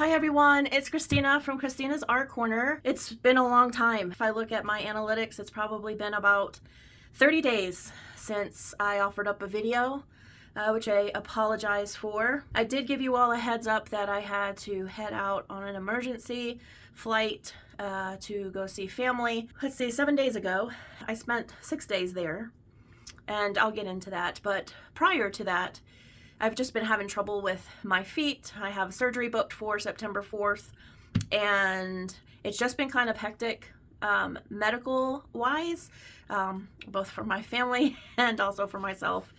Hi everyone, it's Christina from Christina's Art Corner. It's been a long time. If I look at my analytics, it's probably been about 30 days since I offered up a video, which I apologize for. I did give you all a heads up that I had to head out on an emergency flight to go see family. Let's see, 7 days ago. I spent 6 days there, and I'll get into that. But prior to that, I've just been having trouble with my feet. I have surgery booked for September 4th, and it's just been kind of hectic medical wise, both for my family and also for myself.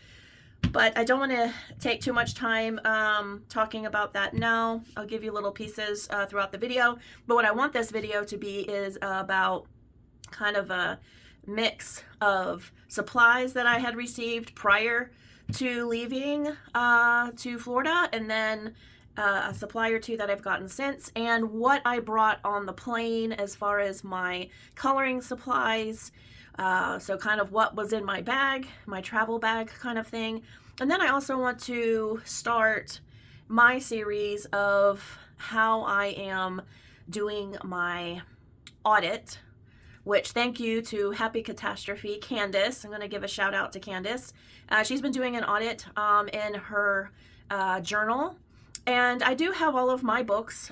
But I don't want to take too much time talking about that now. I'll give you little pieces throughout the video. But what I want this video to be is about kind of a mix of supplies that I had received prior to leaving to Florida, and then a supply or two that I've gotten since, and what I brought on the plane as far as my coloring supplies, so kind of what was in my bag, my travel bag kind of thing. And then I also want to start my series of how I am doing my audit, which thank you to Happy Catastrophe, Candace. I'm going to give a shout out to Candace. She's been doing an audit in her journal, and I do have all of my books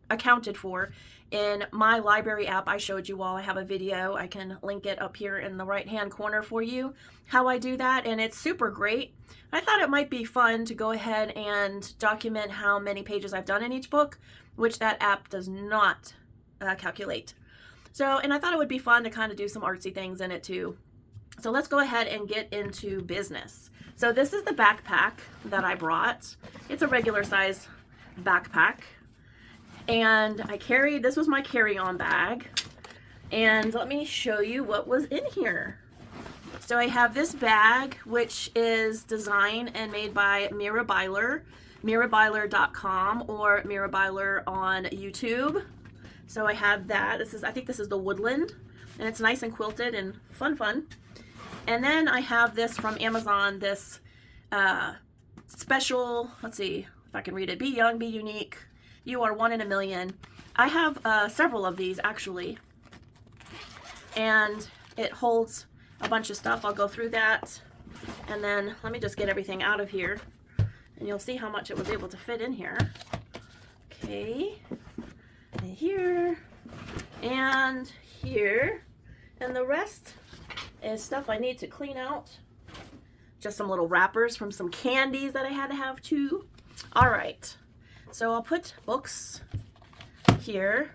accounted for in my library app. I showed you all. I have a video. I can link it up here in the right hand corner for you, how I do that, and it's super great. I thought it might be fun to go ahead and document how many pages I've done in each book, which that app does not calculate. So, and I thought it would be fun to kind of do some artsy things in it too. So let's go ahead and get into business. So this is the backpack that I brought. It's a regular size backpack. And this was my carry-on bag. And let me show you what was in here. So I have this bag, which is designed and made by Mira Byler, mirabyler.com, or Mira Byler on YouTube. So I have that. I think this is the Woodland, and it's nice and quilted and fun. And then I have this from Amazon, this special, let's see if I can read it. Be young, be unique. You are one in a million. I have several of these actually, and it holds a bunch of stuff. I'll go through that, and then let me just get everything out of here, and you'll see how much it was able to fit in here. Okay. Here and here, and the rest is stuff I need to clean out. Just some little wrappers from some candies that I had to have too. All right, so I'll put books here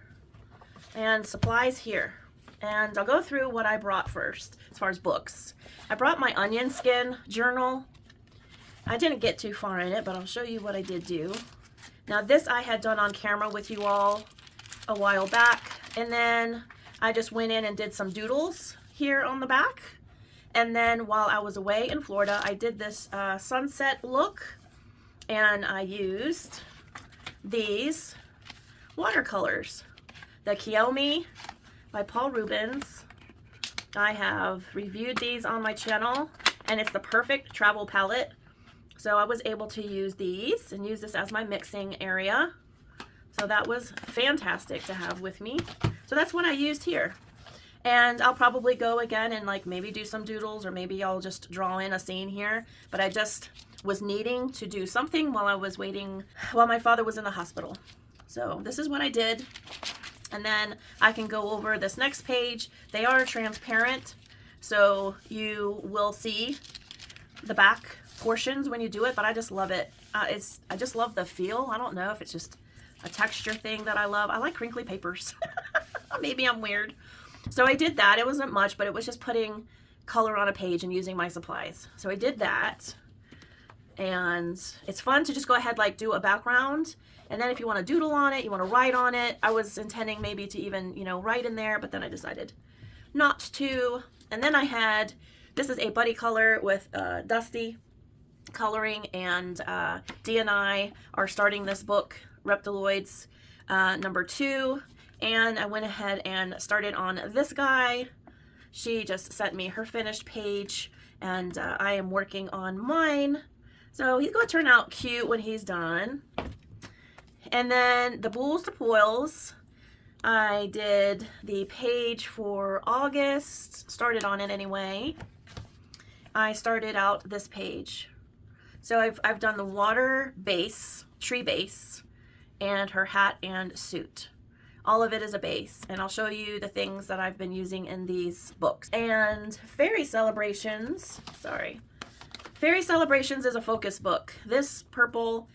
and supplies here, and I'll go through what I brought first as far as books. I brought my onion skin journal. I didn't get too far in it, but I'll show you what I did do. Now this I had done on camera with you all a while back, and then I just went in and did some doodles here on the back. And then while I was away in Florida, I did this sunset look, and I used these watercolors, the Kiyomi by Paul Rubens. I have reviewed these on my channel, and it's the perfect travel palette. So I was able to use these and use this as my mixing area. So that was fantastic to have with me. So that's what I used here. And I'll probably go again and like maybe do some doodles, or maybe I'll just draw in a scene here. But I just was needing to do something while I was waiting, while my father was in the hospital. So this is what I did. And then I can go over this next page. They are transparent, so you will see the back portions when you do it, but I just love it. I just love the feel. I don't know if it's just a texture thing that I love. I like crinkly papers. Maybe I'm weird. So I did that. It wasn't much, but it was just putting color on a page and using my supplies. So I did that, and it's fun to just go ahead, like do a background, and then if you want to doodle on it, you want to write on it. I was intending maybe to even, write in there, but then I decided not to. And then I had, this is a buddy color with Dusty coloring, and Dee and I are starting this book, Reptiloids #2, and I went ahead and started on this guy. She just sent me her finished page, and I am working on mine. So he's going to turn out cute when he's done. And then the Bools to Poils, I did the page for August, started on it anyway. I started out this page. So I've done the water base, tree base, and her hat and suit. All of it is a base, and I'll show you the things that I've been using in these books. And Fairy Celebrations, sorry. Fairy Celebrations is a focus book. This purple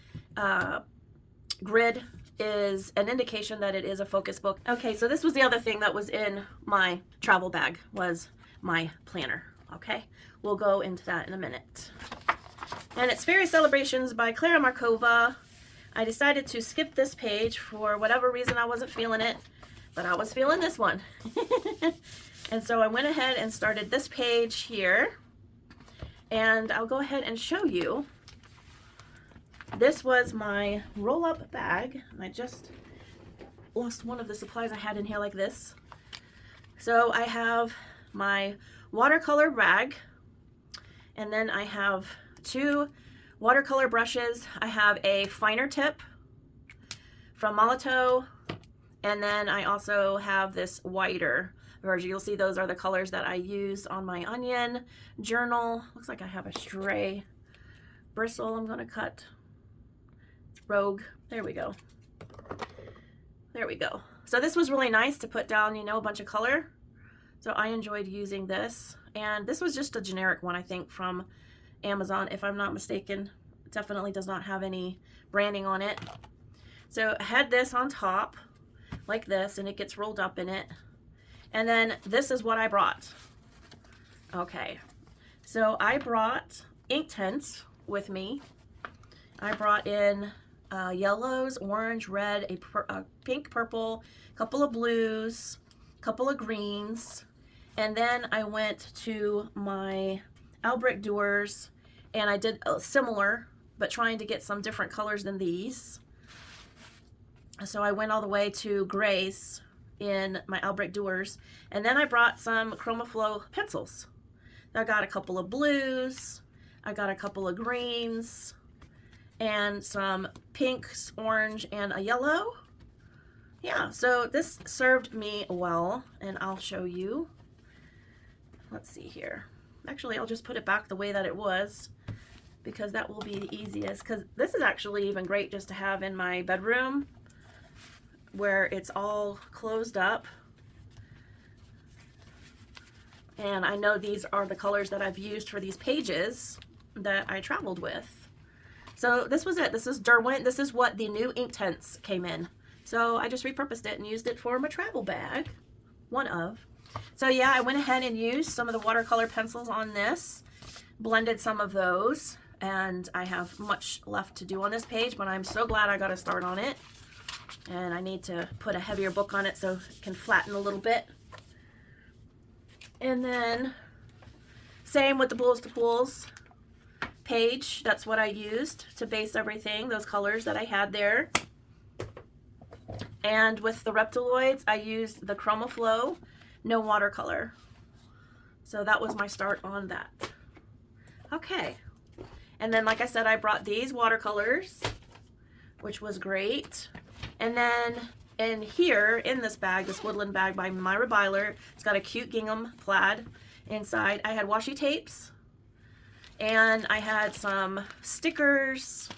grid is an indication that it is a focus book. Okay, so this was the other thing that was in my travel bag, was my planner. Okay, we'll go into that in a minute. And it's Fairy Celebrations by Clara Markova. I decided to skip this page for whatever reason. I wasn't feeling it, but I was feeling this one. And so I went ahead and started this page here. And I'll go ahead and show you. This was my roll-up bag. I just lost one of the supplies I had in here like this. So I have my watercolor rag, and then I have 2 watercolor brushes. I have a finer tip from Molotow, and then I also have this wider version. You'll see those are the colors that I used on my onion journal. Looks like I have a stray bristle I'm gonna cut. Rogue. There we go. There we go. So this was really nice to put down, you know, a bunch of color. So I enjoyed using this. And this was just a generic one, I think, from Amazon, if I'm not mistaken. It definitely does not have any branding on it. So I had this on top, like this, and it gets rolled up in it. And then this is what I brought. Okay. So I brought ink tints with me. I brought in yellows, orange, red, a pink, purple, a couple of blues, a couple of greens, and then I went to my Albrecht Dürer, and I did a similar, but trying to get some different colors than these. So I went all the way to grays in my Albrecht Dürer, and then I brought some ChromaFlow pencils. I got a couple of blues, I got a couple of greens, and some pinks, orange, and a yellow. Yeah, so this served me well, and I'll show you. Let's see here. Actually, I'll just put it back the way that it was, because that will be the easiest, because this is actually even great just to have in my bedroom where it's all closed up. And I know these are the colors that I've used for these pages that I traveled with. So this was it. This is Derwent. This is what the new ink tints came in. So I just repurposed it and used it for my travel bag. One of. So yeah, I went ahead and used some of the watercolor pencils on this. Blended some of those. And I have much left to do on this page, but I'm so glad I got a start on it. And I need to put a heavier book on it so it can flatten a little bit. And then, same with the Bools to Poils page. That's what I used to base everything, those colors that I had there. And with the Reptiloids, I used the ChromaFlow No Watercolor. So that was my start on that. Okay. And then, like I said, I brought these watercolors, which was great. And then in here, in this bag, this woodland bag by Myra Byler, it's got a cute gingham plaid inside. I had washi tapes, and I had some stickers,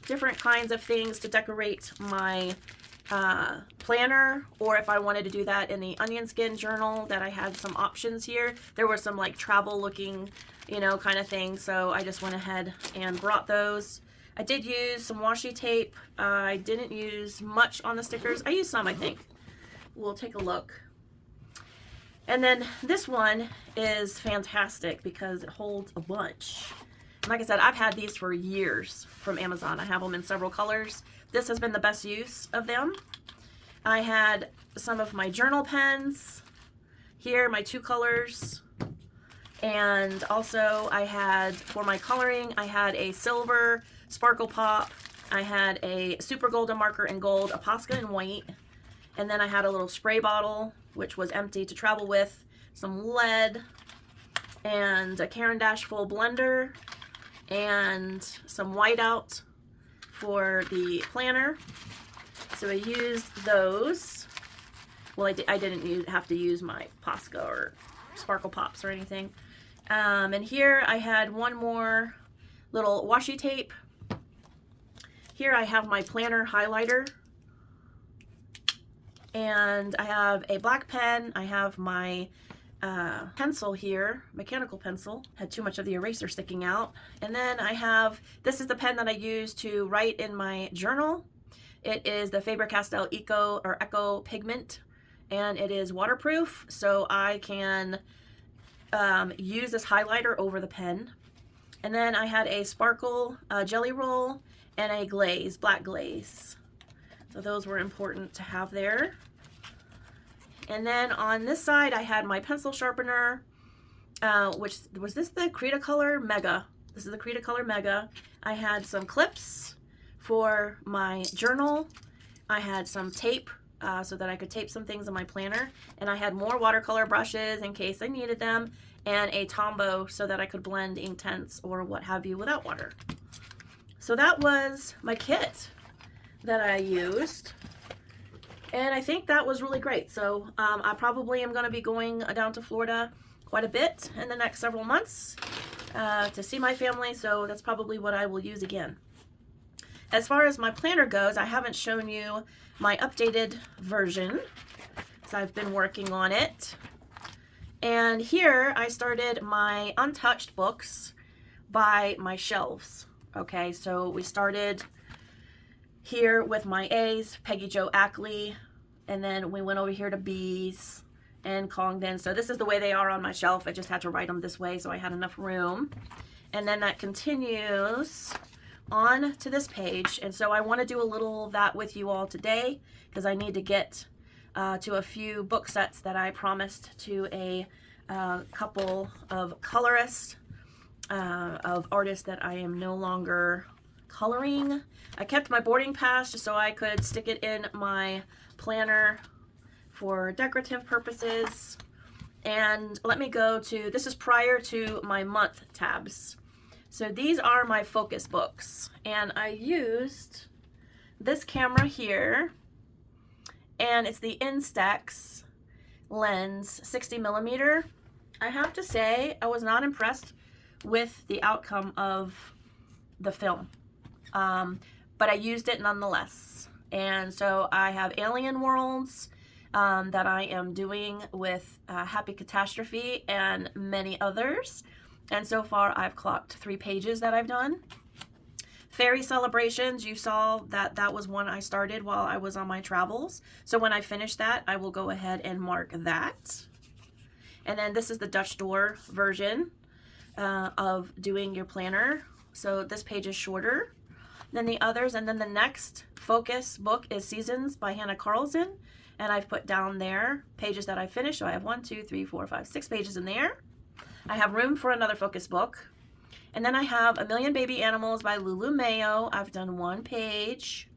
different kinds of things to decorate my planner, or if I wanted to do that in the onion skin journal, that I had some options here. There were some like travel looking, you know, kind of thing, so I just went ahead and brought those. I did use some washi tape. I didn't use much on the stickers. I used some, I think. We'll take a look. And then this one is fantastic because it holds a bunch. And like I said, I've had these for years from Amazon. I have them in several colors. This has been the best use of them. I had some of my journal pens here, my 2 colors. And also I had, for my coloring, I had a silver Sparkle Pop. I had a Super Golden marker in gold, a Posca in white. And then I had a little spray bottle, which was empty to travel with, some lead, and a Caran d'Ache full blender, and some whiteout for the planner. So I used those. Well, I didn't have to use my Posca or Sparkle Pops or anything. And here I had one more little washi tape. Here I have my planner highlighter. And I have a black pen. I have my pencil here, mechanical pencil. Had too much of the eraser sticking out. And then I have, this is the pen that I use to write in my journal. It is the Faber-Castell Eco Pigment, and it is waterproof, so I can use this highlighter over the pen. And then I had a sparkle jelly roll and a glaze, black glaze. So those were important to have there. And then on this side, I had my pencil sharpener, which was this the Cretacolor Mega. This is the Cretacolor Mega. I had some clips for my journal. I had some tape so that I could tape some things in my planner. And I had more watercolor brushes in case I needed them, and a Tombow so that I could blend Inktense or what have you without water. So that was my kit that I used. And I think that was really great. So I probably am going to be going down to Florida quite a bit in the next several months to see my family. So that's probably what I will use again. As far as my planner goes, I haven't shown you my updated version, so I've been working on it. And here I started my untouched books by my shelves. Okay, so we started here with my A's, Peggy Jo Ackley, and then we went over here to B's and Congdon. So this is the way they are on my shelf. I just had to write them this way so I had enough room. And then that continues on to this page, and so I want to do a little of that with you all today because I need to get to a few book sets that I promised to a couple of colorists, of artists that I am no longer coloring. I kept my boarding pass just so I could stick it in my planner for decorative purposes. And let me go to, this is prior to my month tabs. So these are my focus books, and I used this camera here, and it's the Instax lens 60mm. I have to say I was not impressed with the outcome of the film, but I used it nonetheless. And so I have Alien Worlds that I am doing with Happy Catastrophe and many others. And so far I've clocked 3 pages that I've done. Fairy Celebrations, you saw that that was one I started while I was on my travels. So when I finish that, I will go ahead and mark that. And then this is the Dutch door version of doing your planner. So this page is shorter than the others. And then the next focus book is Seasons by Hannah Carlson. And I've put down there pages that I finished. So I have 1, 2, 3, 4, 5, 6 pages in there. I have room for another focus book. And then I have A Million Baby Animals by Lulu Mayo. I've done 1 page.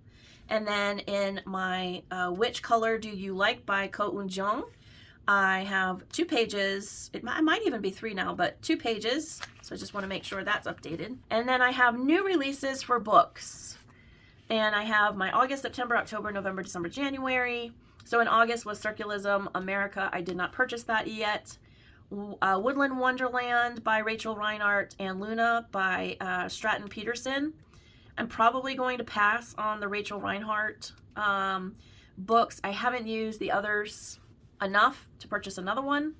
And then in my Which Color Do You Like by Ko Eun-jung, I have 2 pages. It might even be 3 now, but 2 pages. So I just want to make sure that's updated. And then I have new releases for books. And I have my August, September, October, November, December, January. So in August was Circulism America. I did not purchase that yet. Woodland Wonderland by Rachel Reinhardt and Luna by Stratton Peterson. I'm probably going to pass on the Rachel Reinhardt books. I haven't used the others enough to purchase another one.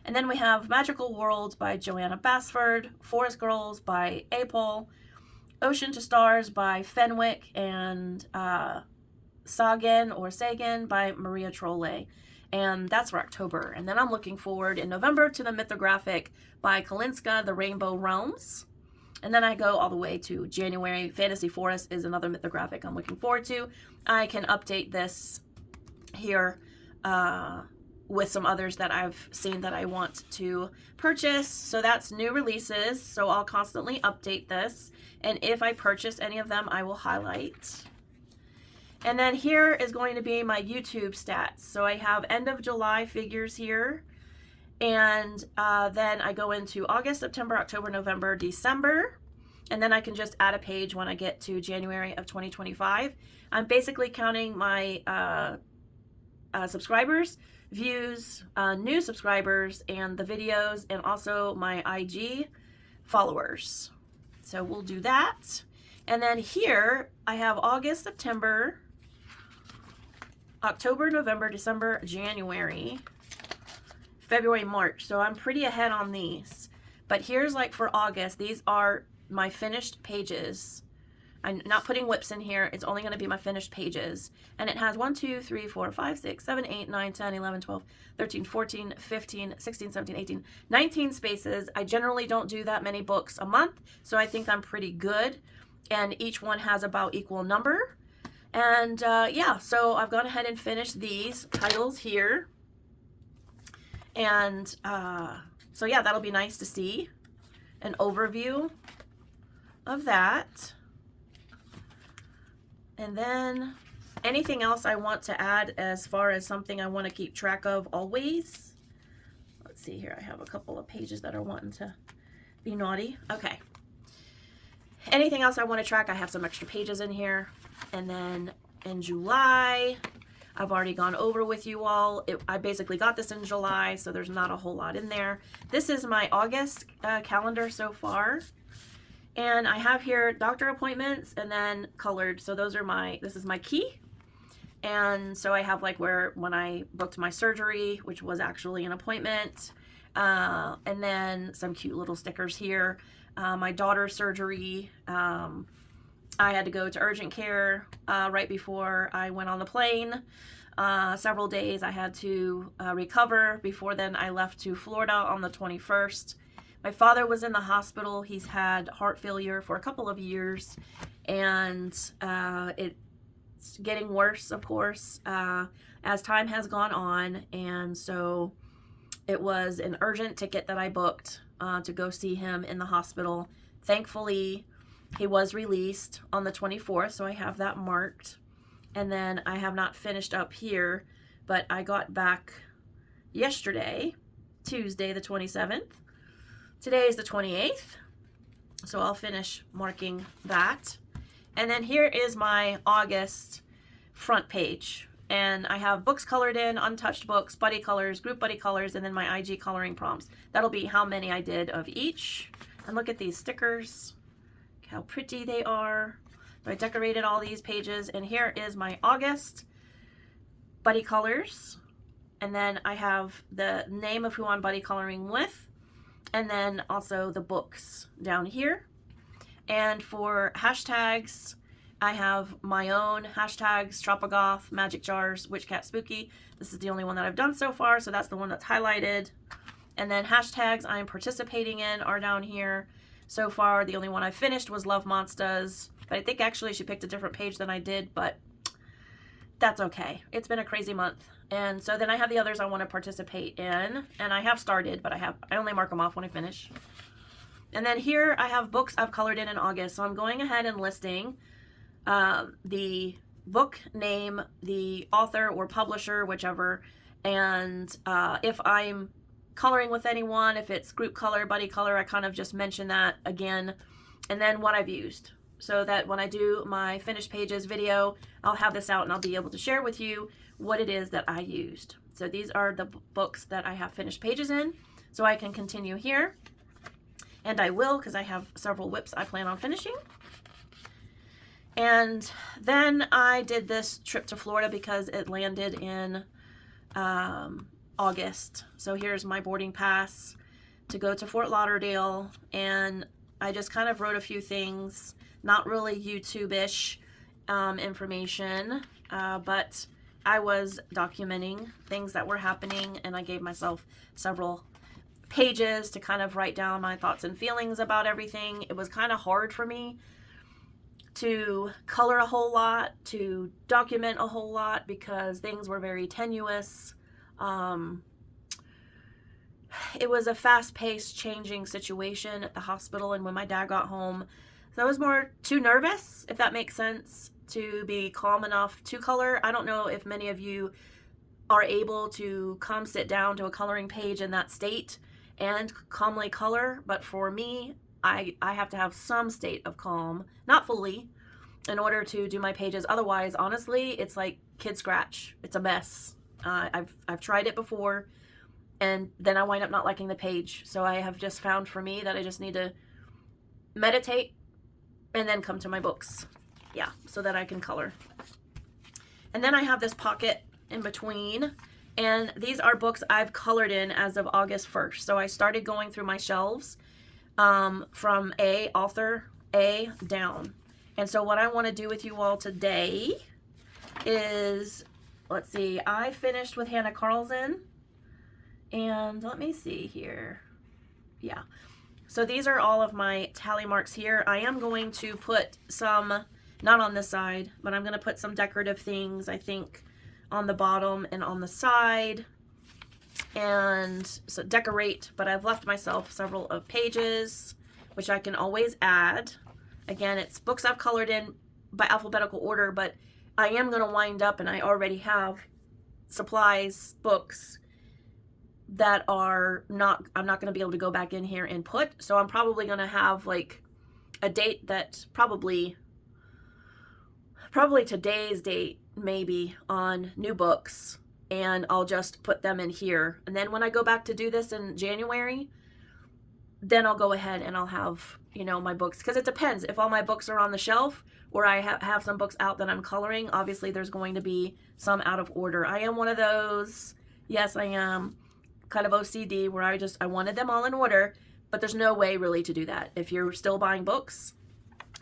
And then we have Magical Worlds by Joanna Basford, Forest Girls by Apol, Ocean to Stars by Fenwick, and Sagan by Maria Trolle. And that's for October. And then I'm looking forward in November to the mythographic by Kalinska, The Rainbow Realms. And then I go all the way to January. Fantasy Forest is another mythographic I'm looking forward to. I can update this here with some others that I've seen that I want to purchase. So that's new releases. So I'll constantly update this. And if I purchase any of them, I will highlight. And then here is going to be my YouTube stats. So I have end of July figures here. And then I go into August, September, October, November, December. and then I can just add a page when I get to January of 2025. I'm basically counting my subscribers, views, new subscribers, and the videos, and also my IG followers. So we'll do that. And then here I have August, September, October, November, December, January, February, March. So I'm pretty ahead on these. But here's like for August, these are my finished pages. I'm not putting whips in here. It's only going to be my finished pages. And it has 1, 2, 3, 4, 5, 6, 7, 8, 9, 10, 11, 12, 13, 14, 15, 16, 17, 18, 19 spaces. I generally don't do that many books a month, so I think I'm pretty good. And each one has about equal number. And yeah, so I've gone ahead and finished these titles here. And so yeah, that'll be nice to see an overview of that. And then anything else I want to add as far as something I want to keep track of always. Let's see here. I have a couple of pages that are wanting to be naughty. Okay. Anything else I want to track? I have some extra pages in here. And then in July, I've already gone over with you all. I basically got this in July, so there's not a whole lot in there. This is my August calendar so far. And I have here doctor appointments and then colored. So those are this is my key. And so I have like when I booked my surgery, which was actually an appointment. And then some cute little stickers here. My daughter's surgery. I had to go to urgent care right before I went on the plane. Several days I had to recover. Before then I left to Florida on the 21st. My father was in the hospital. He's had heart failure for a couple of years, and it's getting worse, of course, as time has gone on. And so it was an urgent ticket that I booked to go see him in the hospital. Thankfully, he was released on the 24th, so I have that marked. And then I have not finished up here, but I got back yesterday, Tuesday the 27th. Today is the 28th, so I'll finish marking that. And then here is my August front page. And I have books colored in, untouched books, buddy colors, group buddy colors, and then my IG coloring prompts. That'll be how many I did of each. And look at these stickers. Look how pretty they are. So I decorated all these pages, and here is my August buddy colors. And then I have the name of who I'm buddy coloring with. And then also the books down here. And for hashtags, I have my own hashtags: Tropagoth, Magic Jars, Witch Cat Spooky. This is the only one that I've done so far, so that's the one that's highlighted. And then hashtags I'm participating in are down here. So far, the only one I finished was Love Monsters. But I think actually she picked a different page than I did, but that's okay. It's been a crazy month. And so then I have the others I want to participate in, and I have started, but I only mark them off when I finish. And then here I have books I've colored in August. So I'm going ahead and listing the book name, the author or publisher, whichever, and if I'm coloring with anyone, if it's group color, buddy color, I kind of just mention that again, and then what I've used, so that when I do my finished pages video, I'll have this out and I'll be able to share with you what it is that I used. So these are the books that I have finished pages in, so I can continue here, and I will, because I have several whips I plan on finishing. And then I did this trip to Florida because it landed in August. So here's my boarding pass to go to Fort Lauderdale, and I just kind of wrote a few things, not really YouTube-ish information, but I was documenting things that were happening, and I gave myself several pages to kind of write down my thoughts and feelings about everything. It was kind of hard for me to color a whole lot, to document a whole lot, because things were very tenuous. It was a fast-paced, changing situation at the hospital, and when my dad got home, so I was too nervous, if that makes sense, to be calm enough to color. I don't know if many of you are able to come sit down to a coloring page in that state and calmly color, but for me, I have to have some state of calm, not fully, in order to do my pages. Otherwise, honestly, it's like kid scratch. It's a mess. I've tried it before, and then I wind up not liking the page. So I have just found for me that I just need to meditate and then come to my books. Yeah, so that I can color. And then I have this pocket in between, and these are books I've colored in as of August 1st. So I started going through my shelves from author A down. And so what I want to do with you all today is, let's see, I finished with Hannah Carlson, and let me see here. Yeah. So these are all of my tally marks here. I am going to put some, not on this side, but I'm going to put some decorative things, I think, on the bottom and on the side. And so decorate, but I've left myself several of pages, which I can always add. Again, it's books I've colored in by alphabetical order, but I am going to wind up, and I already have supplies, books that are not, I'm not going to be able to go back in here and put. So I'm probably going to have like a date that probably today's date maybe on new books, and I'll just put them in here. And then when I go back to do this in January, then I'll go ahead and I'll have, you know, my books, because it depends if all my books are on the shelf or I have some books out that I'm coloring. Obviously there's going to be some out of order. I am one of those, yes I am, kind of OCD, where I wanted them all in order, but there's no way really to do that if you're still buying books.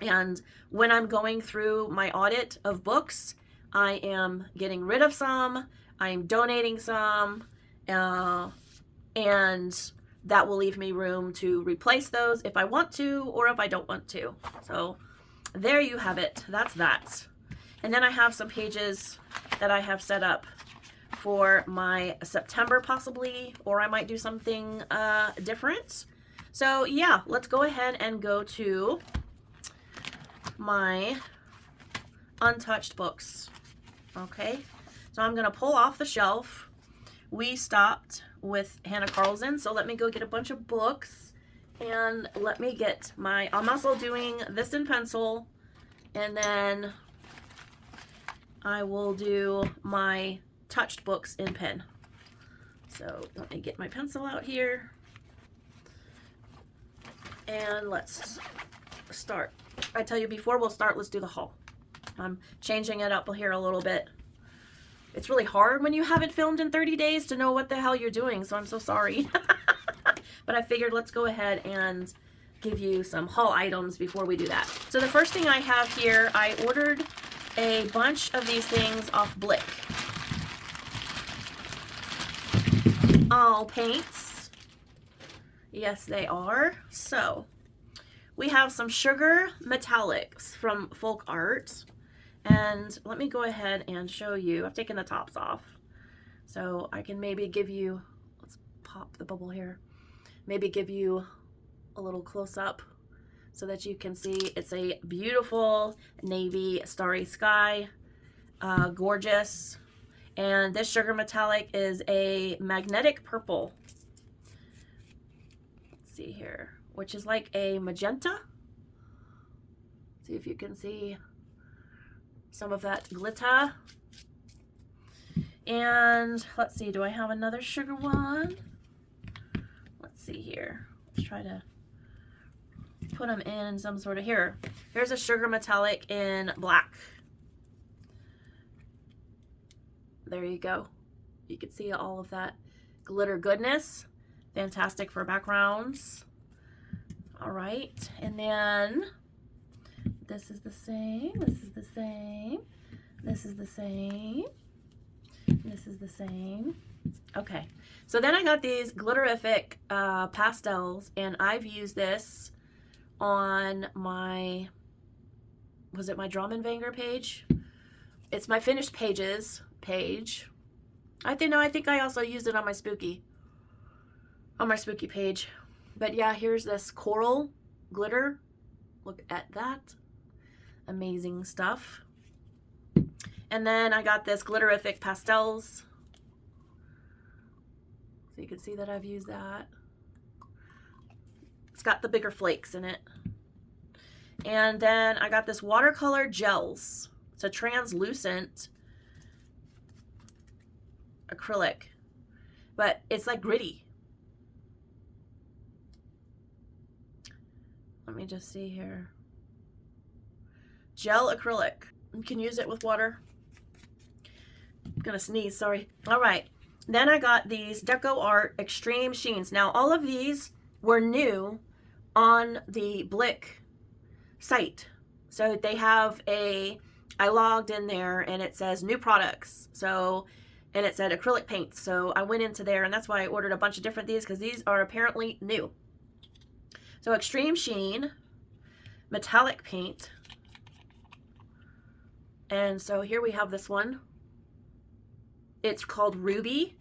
And when I'm going through my audit of books, I am getting rid of some, I'm donating some, and that will leave me room to replace those if I want to or if I don't want to. So there you have it. That's that. And then I have some pages that I have set up for my September possibly, or I might do something different. So yeah, let's go ahead and go to my untouched books. Okay, so I'm gonna pull off the shelf. We stopped with Hannah Carlson, so let me go get a bunch of books, and let me get my, I'm also doing this in pencil, and then I will do my touched books in pen. So let me get my pencil out here, and let's start. I tell you before we'll start, let's do the haul. I'm changing it up here a little bit. It's really hard when you haven't filmed in 30 days to know what the hell you're doing, so I'm so sorry. But I figured let's go ahead and give you some haul items before we do that. So the first thing I have here, I ordered a bunch of these things off Blick. All paints. Yes, they are. So we have some sugar metallics from Folk Art. And let me go ahead and show you. I've taken the tops off, so I can maybe give you, let's pop the bubble here, maybe give you a little close-up so that you can see. It's a beautiful navy starry sky, gorgeous. And this sugar metallic is a magnetic purple. Let's see here, which is like a magenta. See if you can see some of that glitter. And let's see, do I have another sugar one? Let's see here. Let's try to put them in some sort of, here. Here's a sugar metallic in black. There you go. You can see all of that glitter goodness. Fantastic for backgrounds. All right, and then this is the same, this is the same, this is the same, this is the same. Okay, so then I got these glitterific pastels, and I've used this on my, was it my Drum and Vanger page? It's my finished pages page. I think I also used it on my spooky page. But yeah, here's this coral glitter. Look at that. Amazing stuff. And then I got this glitterific pastels. So you can see that I've used that. It's got the bigger flakes in it. And then I got this watercolor gels. It's a translucent acrylic, but it's like gritty. Let me just see here. Gel acrylic. You can use it with water. I'm gonna sneeze, sorry. All right. Then I got these Deco Art Extreme Sheens. Now, all of these were new on the Blick site. So they have I logged in there and it says new products. So, and it said acrylic paints. So I went into there and that's why I ordered a bunch of different these because these are apparently new. So Extreme Sheen, metallic paint. And so here we have this one. It's called Ruby.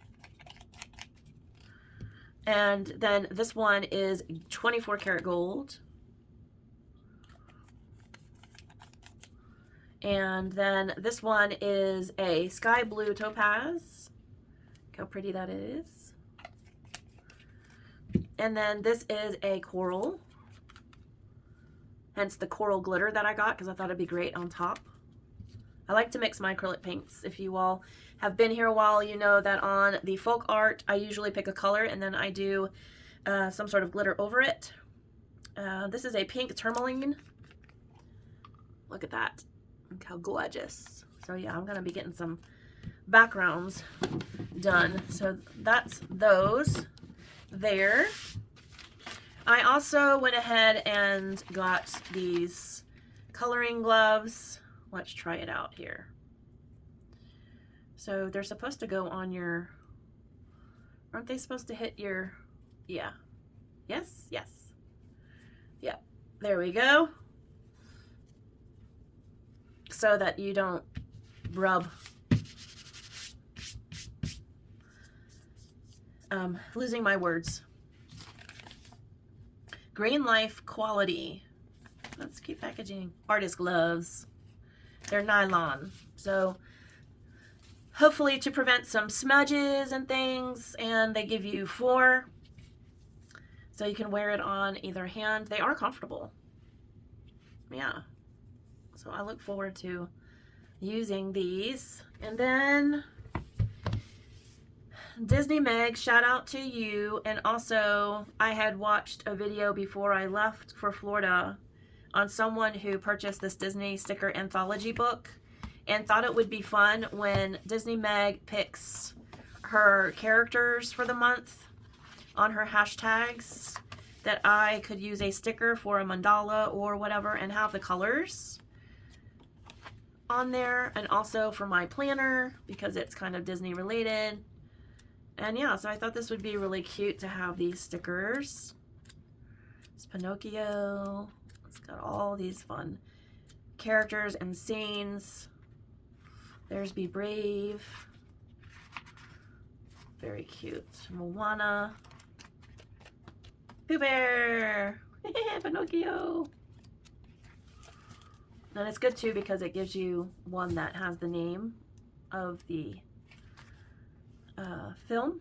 And then this one is 24 karat gold. And then this one is a sky blue topaz. Look how pretty that is. And then this is a coral. Hence the coral glitter that I got because I thought it'd be great on top. I like to mix my acrylic paints. If you all have been here a while, you know that on the folk art, I usually pick a color and then I do some sort of glitter over it. This is a pink tourmaline. Look at that. Look how gorgeous. So yeah, I'm going to be getting some backgrounds done. So that's those there. I also went ahead and got these coloring gloves. Let's try it out here. So they're supposed to go on your, aren't they supposed to hit your, yeah. Yes, yes. Yep, there we go. So that you don't rub. Losing my words. Green Life Quality. Let's keep packaging. Artist gloves. They're nylon, so hopefully to prevent some smudges and things, and they give you 4, so you can wear it on either hand. They are comfortable. Yeah, so I look forward to using these. And then Disney Meg, shout out to you. And also I had watched a video before I left for Florida on someone who purchased this Disney sticker anthology book and thought it would be fun when Disney Meg picks her characters for the month on her hashtags that I could use a sticker for a mandala or whatever and have the colors on there, and also for my planner because it's kind of Disney related. And yeah, so I thought this would be really cute to have these stickers. It's Pinocchio. It's got all these fun characters and scenes. There's Be Brave. Very cute. Moana. Pooh Bear. Pinocchio. And it's good too because it gives you one that has the name of the film.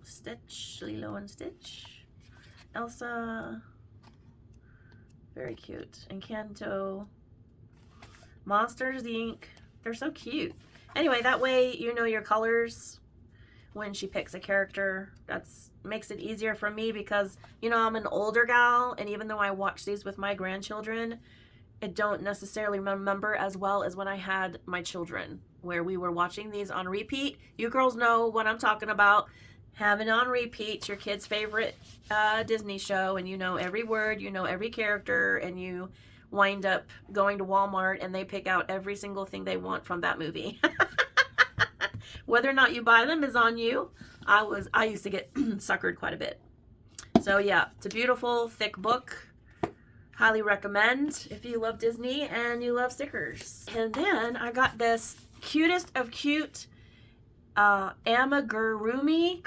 Stitch. Lilo and Stitch. Elsa. Very cute. Encanto. Monsters Inc. They're so cute. Anyway, that way you know your colors when she picks a character. That's makes it easier for me because, you know, I'm an older gal, and even though I watch these with my grandchildren, I don't necessarily remember as well as when I had my children, where we were watching these on repeat. You girls know what I'm talking about. Having on repeat your kid's favorite Disney show, and you know every word, you know every character, and you wind up going to Walmart and they pick out every single thing they want from that movie. Whether or not you buy them is on you. I used to get suckered quite a bit. So yeah, it's a beautiful, thick book. Highly recommend if you love Disney and you love stickers. And then I got this cutest of cute amigurumi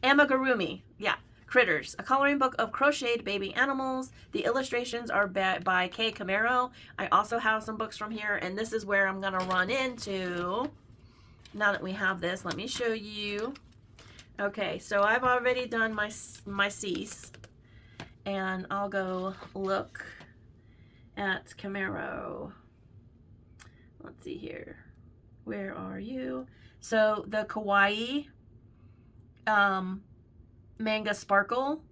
amigurumi, yeah, critters, a coloring book of crocheted baby animals. The illustrations are by Kay Camaro. I also have some books from here, and this is where I'm gonna run into. Now that we have this, let me show you. Okay, so I've already done my C's, and I'll go look at Camaro. Let's see here. Where are you? So the Kawaii Manga Sparkle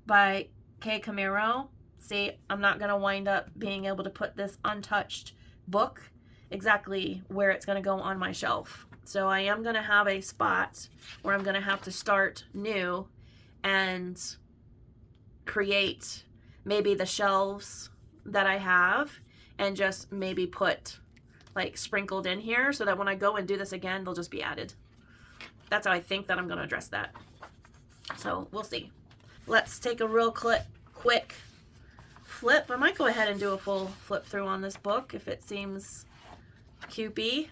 by K. Camaro. See, I'm not going to wind up being able to put this untouched book exactly where it's going to go on my shelf. So I am going to have a spot where I'm going to have to start new and create maybe the shelves that I have and just maybe put like sprinkled in here so that when I go and do this again, they'll just be added. That's how I think that I'm going to address that. So we'll see. Let's take a real quick flip. I might go ahead and do a full flip through on this book if it seems cupey.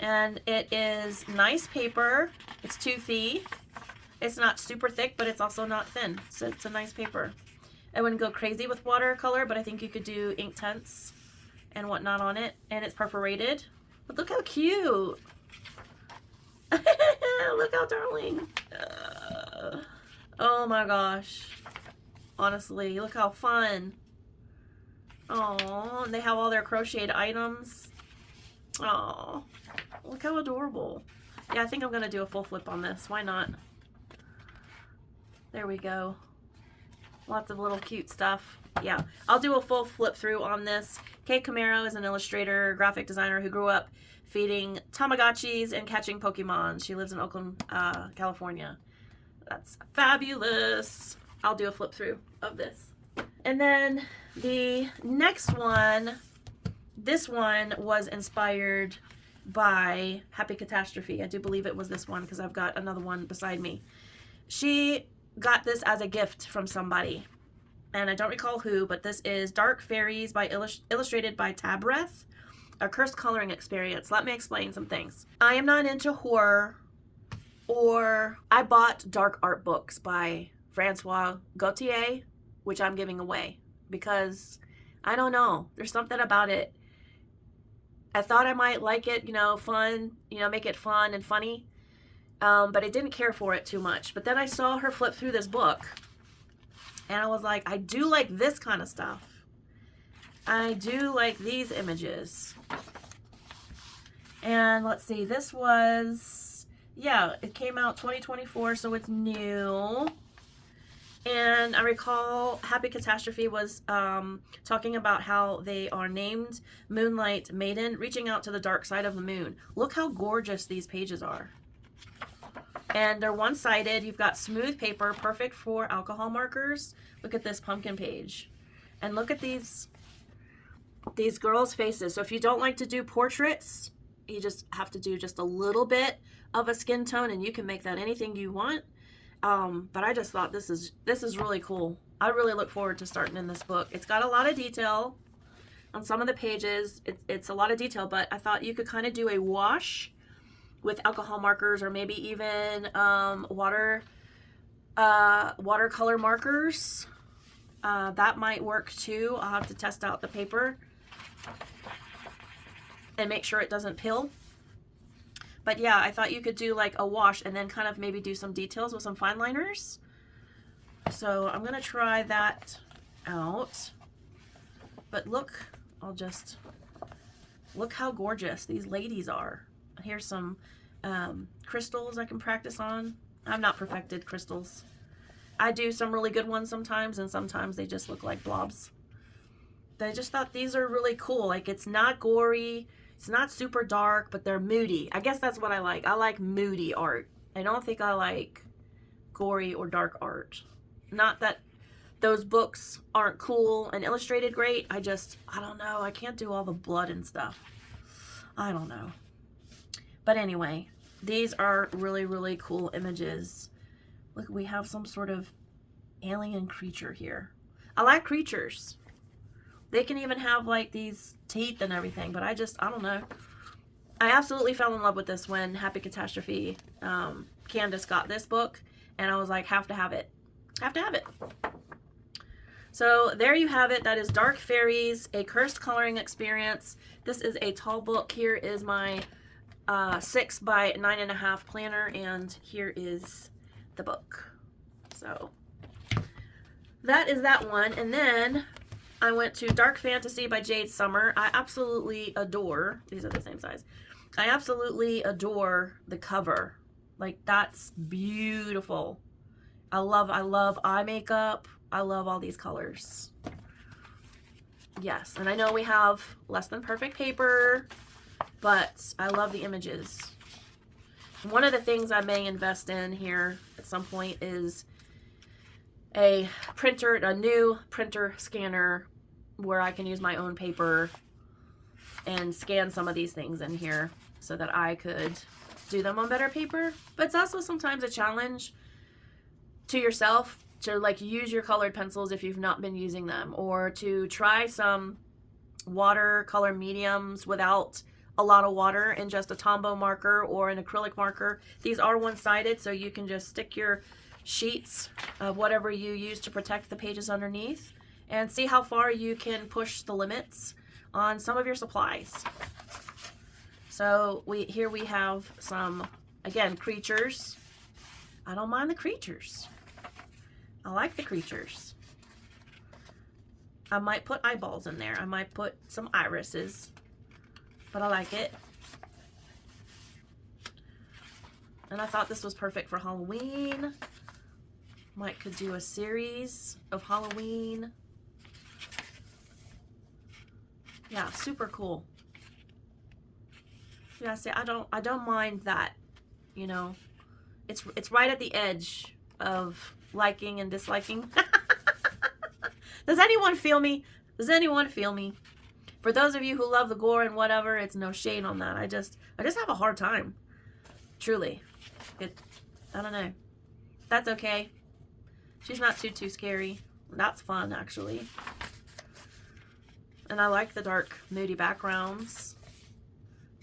And it is nice paper. It's toothy. It's not super thick, but it's also not thin. So it's a nice paper. I wouldn't go crazy with watercolor, but I think you could do ink tints and whatnot on it. And it's perforated. But look how cute. Look how darling. Oh my gosh. Honestly, look how fun. Oh, and they have all their crocheted items. Oh, look how adorable. Yeah, I think I'm going to do a full flip on this. Why not? There we go. Lots of little cute stuff. Yeah, I'll do a full flip through on this. Kay Camaro is an illustrator, graphic designer who grew up feeding Tamagotchis and catching Pokemon. She lives in Oakland, California. That's fabulous. I'll do a flip through of this. And then the next one, this one was inspired by Happy Catastrophe. I do believe it was this one because I've got another one beside me. She got this as a gift from somebody, and I don't recall who, but this is Dark Fairies by illustrated by Tabreth, a cursed coloring experience. Let me explain some things. I am not into horror, or I bought dark art books by Francois Gautier, which I'm giving away because I don't know, there's something about it. I thought I might like it, you know, fun, you know, make it fun and funny. But I didn't care for it too much. But then I saw her flip through this book, and I was like, I do like this kind of stuff. I do like these images. And let's see, this was, yeah, it came out 2024, so it's new. And I recall Happy Catastrophe was talking about how they are named Moonlight Maiden, reaching out to the dark side of the moon. Look how gorgeous these pages are. And they're one-sided. You've got smooth paper, perfect for alcohol markers. Look at this pumpkin page. And look at these girls' faces. So if you don't like to do portraits, you just have to do just a little bit of a skin tone, and you can make that anything you want. But I just thought this is really cool. I really look forward to starting in this book. It's got a lot of detail on some of the pages. It's a lot of detail, but I thought you could kind of do a wash with alcohol markers, or maybe even watercolor markers. That might work too. I'll have to test out the paper and make sure it doesn't peel. But yeah, I thought you could do like a wash and then kind of maybe do some details with some fine liners. So I'm gonna try that out. But look, look how gorgeous these ladies are. Here's some crystals I can practice on. I've not perfected crystals. I do some really good ones sometimes, and sometimes they just look like blobs. I just thought these are really cool. Like, it's not gory, it's not super dark, but they're moody. I guess that's what I like. I like moody art. I don't think I like gory or dark art. Not that those books aren't cool and illustrated great. I don't know. I can't do all the blood and stuff. I don't know. But anyway, these are really, really cool images. Look, we have some sort of alien creature here. I like creatures. They can even have like these teeth and everything, but I don't know. I absolutely fell in love with this when Happy Catastrophe, Candace got this book, and I was like, have to have it. Have to have it. So there you have it. That is Dark Fairies, a cursed coloring experience. This is a tall book. Here is my 6 by 9.5 planner, and here is the book. So that is that one. And then I went to Dark Fantasy by Jade Summer. I absolutely adore, these are the same size. I absolutely adore the cover. Like, that's beautiful. I love eye makeup. I love all these colors. Yes, and I know we have less than perfect paper, but I love the images. One of the things I may invest in here at some point is a printer, a new printer scanner where I can use my own paper and scan some of these things in here so that I could do them on better paper. But it's also sometimes a challenge to yourself to like use your colored pencils if you've not been using them, or to try some watercolor mediums without a lot of water and just a Tombow marker or an acrylic marker. These are one-sided, so you can just stick your sheets of whatever you use to protect the pages underneath and see how far you can push the limits on some of your supplies. So here we have some, again, creatures. I don't mind the creatures. I like the creatures. I might put eyeballs in there. I might put some irises, but I like it. And I thought this was perfect for Halloween. Might could do a series of Halloween. Yeah, super cool. Yeah, see, I don't mind that. You know, it's right at the edge of liking and disliking. Does anyone feel me? Does anyone feel me? For those of you who love the gore and whatever, it's no shade on that. I just have a hard time. Truly. I don't know. That's okay. She's not too scary. That's fun, actually. And I like the dark, moody backgrounds.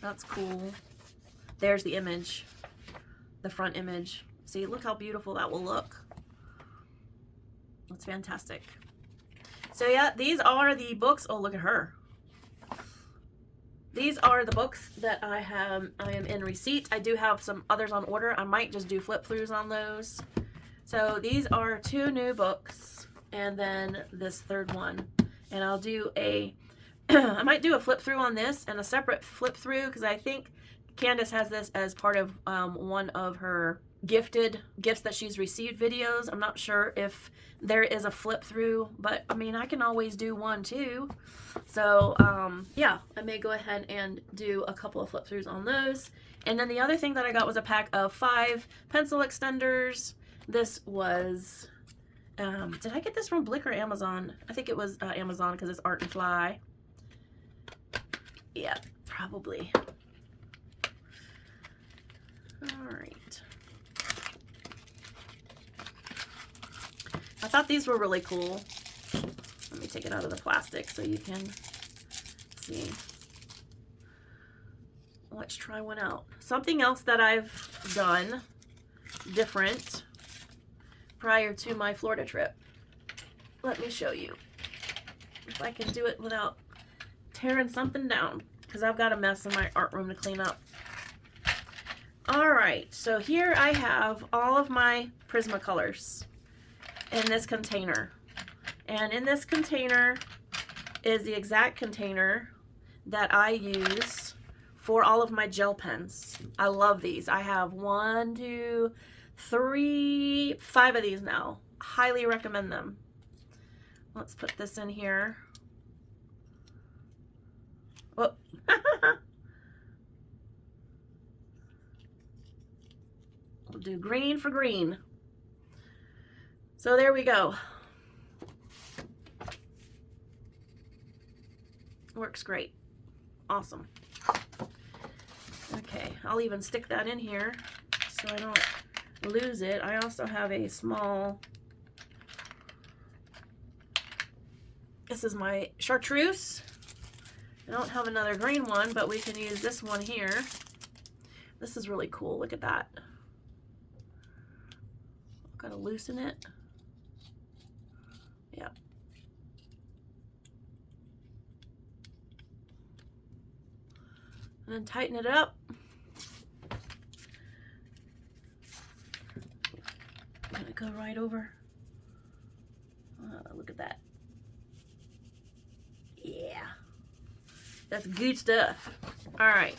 That's cool. There's the image. The front image. See, look how beautiful that will look. That's fantastic. So yeah, these are the books. Oh, look at her. These are the books that I am in receipt. I do have some others on order. I might just do flip throughs on those. So these are 2 new books, and then this third one. And I'll do a, I might do a flip through on this and a separate flip through, because I think Candace has this as part of one of her gifts that she's received videos. I'm not sure if there is a flip through, but I mean, I can always do one too. So yeah, I may go ahead and do a couple of flip throughs on those. And then the other thing that I got was a pack of 5 pencil extenders. This was, did I get this from Blick or Amazon? I think it was Amazon, because it's Art and Fly. Yeah, probably. All right. I thought these were really cool. Let me take it out of the plastic so you can see. Let's try one out. Something else that I've done different prior to my Florida trip. Let me show you if I can do it without tearing something down, because I've got a mess in my art room to clean up. All right, so here I have all of my Prismacolors in this container. And in this container is the exact container that I use for all of my gel pens. I love these. I have 1, 2, 3, 5 of these now. Highly recommend them. Let's put this in here. Oh. We'll do green for green. So there we go. Works great. Awesome. Okay, I'll even stick that in here so I don't lose it. I also have a small, this is my chartreuse. I don't have another green one, but we can use this one here. This is really cool. Look at that. Gotta loosen it. Yeah. And then tighten it up. right over. Look at that. Yeah. That's good stuff. All right.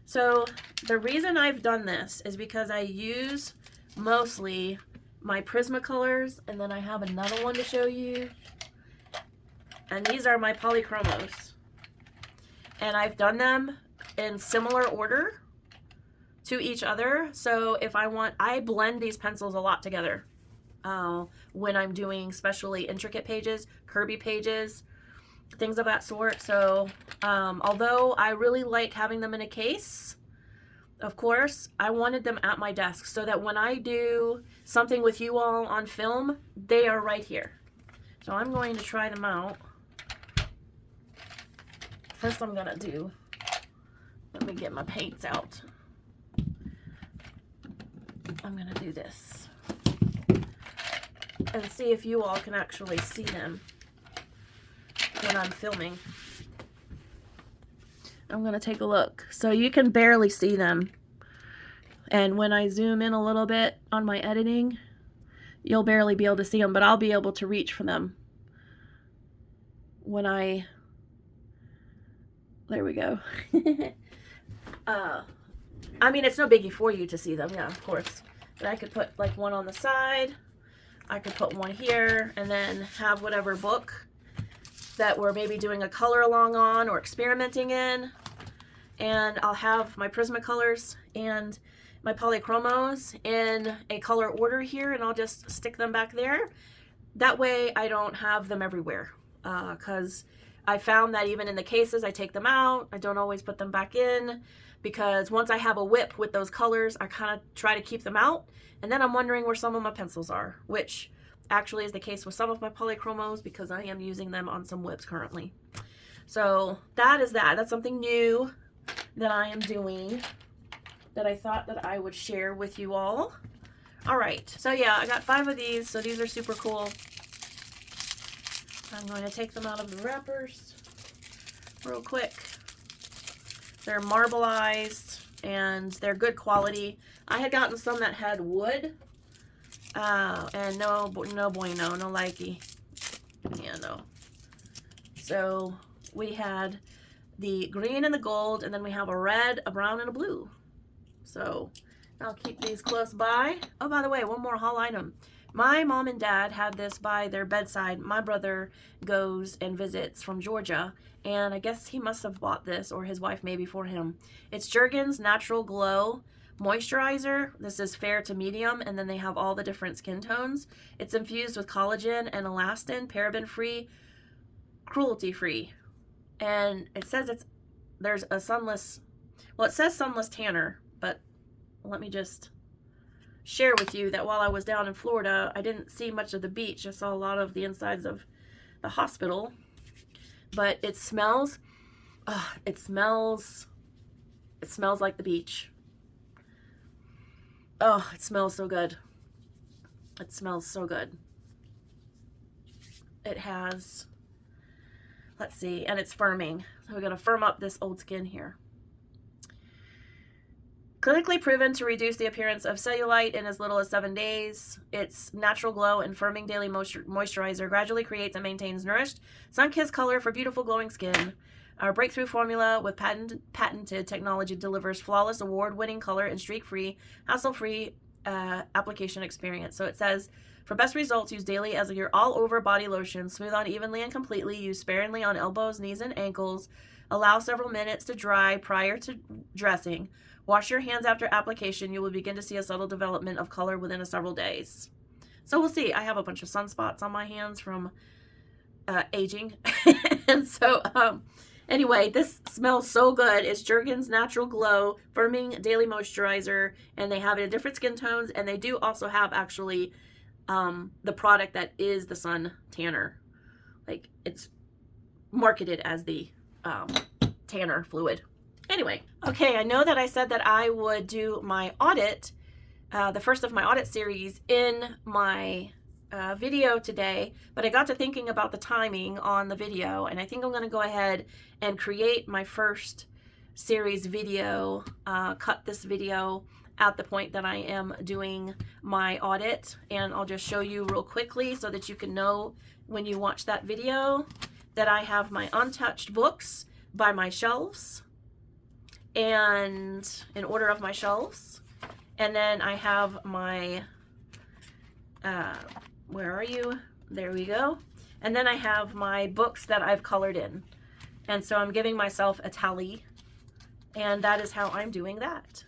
So the reason I've done this is because I use mostly my Prismacolors, and then I have another one to show you. And these are my polychromos. And I've done them in similar order to each other. So if I blend these pencils a lot together when I'm doing especially intricate pages, curvy pages, things of that sort. So although I really like having them in a case, of course, I wanted them at my desk so that when I do something with you all on film, they are right here. So I'm going to try them out. First I'm gonna do, let me get my paints out. I'm gonna do this and see if you all can actually see them when I'm filming. I'm gonna take a look. So you can barely see them. And when I zoom in a little bit on my editing, you'll barely be able to see them, but I'll be able to reach for them when there we go. I mean, it's no biggie for you to see them, yeah, of course. But I could put like one on the side. I could put one here and then have whatever book that we're maybe doing a color along on or experimenting in. And I'll have my Prismacolors and my polychromos in a color order here, and I'll just stick them back there. That way I don't have them everywhere, because I found that even in the cases, I take them out. I don't always put them back in, because once I have a whip with those colors, I kind of try to keep them out. And then I'm wondering where some of my pencils are, which actually is the case with some of my polychromos because I am using them on some whips currently. So that is that. That's something new that I am doing that I thought that I would share with you all. All right. So yeah, I got 5 of these. So these are super cool. I'm going to take them out of the wrappers real quick. They're marbleized and they're good quality. I had gotten some that had wood, and no bueno, no likey. Yeah, no. So we had the green and the gold, and then we have a red, a brown, and a blue. So I'll keep these close by. Oh, by the way, one more haul item. My mom and dad had this by their bedside. My brother goes and visits from Georgia, and I guess he must have bought this, or his wife maybe for him. It's Jergens Natural Glow Moisturizer. This is fair to medium, and then they have all the different skin tones. It's infused with collagen and elastin, paraben-free, cruelty-free. And it says there's a sunless, well, it says sunless tanner, but let me just share with you that while I was down in Florida, I didn't see much of the beach. I saw a lot of the insides of the hospital, but it smells like the beach. Oh, it smells so good. It smells so good. It has, let's see, and it's firming. So we're going to firm up this old skin here. Clinically proven to reduce the appearance of cellulite in as little as 7 days. Its natural glow and firming daily moisturizer gradually creates and maintains nourished, sun-kissed color for beautiful glowing skin. Our breakthrough formula with patented technology delivers flawless, award-winning color and streak-free, hassle-free application experience. So it says, for best results, use daily as your all-over body lotion. Smooth on evenly and completely. Use sparingly on elbows, knees, and ankles. Allow several minutes to dry prior to dressing. Wash your hands after application. You will begin to see a subtle development of color within several days. So we'll see. I have a bunch of sunspots on my hands from aging. And so anyway, this smells so good. It's Jergens Natural Glow Firming Daily Moisturizer, and they have it in different skin tones, and they do also have actually the product that is the sun tanner. Like, it's marketed as the tanner fluid. Anyway, okay, I know that I said that I would do my audit, the first of my audit series in my video today, but I got to thinking about the timing on the video, and I think I'm going to go ahead and create my first series video, cut this video at the point that I am doing my audit. And I'll just show you real quickly so that you can know when you watch that video that I have my untouched books by my shelves and in order of my shelves. And then I have my, where are you? There we go. And then I have my books that I've colored in. And so I'm giving myself a tally, and that is how I'm doing that.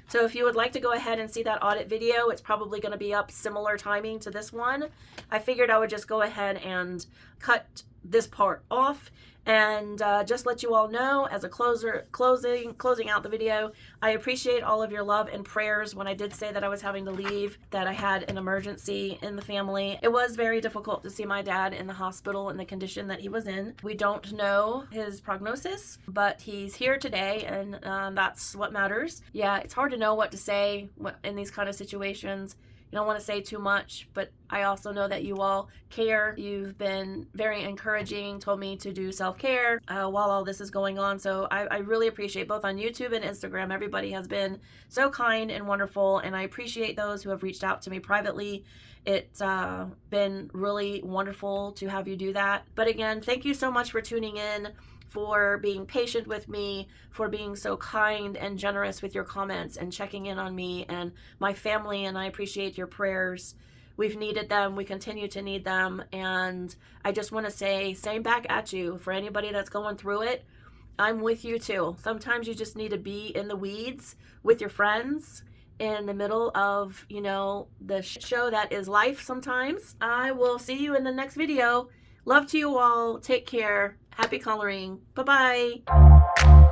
So if you would like to go ahead and see that audit video, it's probably going to be up similar timing to this one. I figured I would just go ahead and cut this part off and just let you all know as a closing out the video, I appreciate all of your love and prayers. When I did say that I was having to leave, that I had an emergency in the family, it was very difficult to see my dad in the hospital in the condition that he was in. We don't know his prognosis, but he's here today, and that's what matters. Yeah, it's hard to know what to say in these kind of situations. You don't want to say too much, but I also know that you all care. You've been very encouraging, told me to do self-care while all this is going on. So I really appreciate, both on YouTube and Instagram, everybody has been so kind and wonderful, and I appreciate those who have reached out to me privately. It's been really wonderful to have you do that. But again, thank you so much for tuning in, for being patient with me, for being so kind and generous with your comments and checking in on me and my family, and I appreciate your prayers. We've needed them, we continue to need them, and I just want to say, same back at you. For anybody that's going through it, I'm with you too. Sometimes you just need to be in the weeds with your friends in the middle of, you know, the show that is life sometimes. I will see you in the next video. Love to you all. Take care. Happy coloring. Bye-bye.